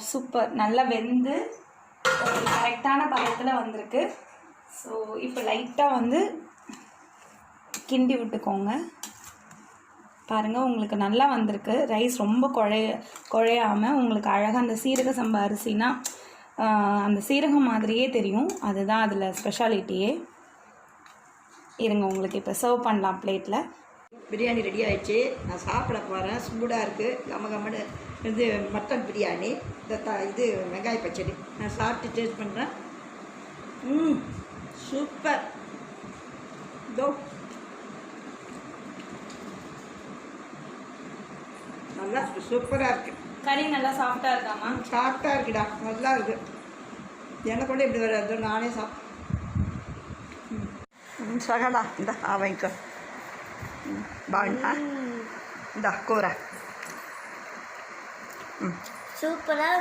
Super, நல்லா வெந்து கரெக்டான பதத்தில் வந்திருக்கு. ஸோ இப்போ லைட்டாக வந்து கிண்டி விட்டுக்கோங்க. பாருங்கள், உங்களுக்கு நல்லா வந்திருக்கு. ரைஸ் ரொம்ப குழையாமல் உங்களுக்கு அழகாக அந்த சீரக சம்பா அரிசினா அந்த சீரகம் மாதிரியே தெரியும். அதுதான் அதில் ஸ்பெஷாலிட்டியே. இருங்க, உங்களுக்கு இப்போ சர்வ் பண்ணலாம் பிளேட்டில். பிரியாணி ரெடி ஆகிடுச்சு. நான் சாப்பிட போகிறேன். சூடாக இருக்குது. கமகமன்னு இது மட்டன் பிரியாணி. இது வெங்காய பச்சடி நான் சாப்பிட்டு டேஸ்ட் பண்ணுறேன். சூப்பர். இதோ நல்லா சூப்பராக இருக்குது. கறி நல்லா சாஃப்டாக இருக்காமா? சாஃப்டாக இருக்குடா, நல்லா இருக்குது. எனக்கு கூட இப்படி வராது, நானே சாப்பிட்டேன். சகடா இந்த வாங்கிக்கோ. பாருண்ணா, இந்த கூரை சூப்பராக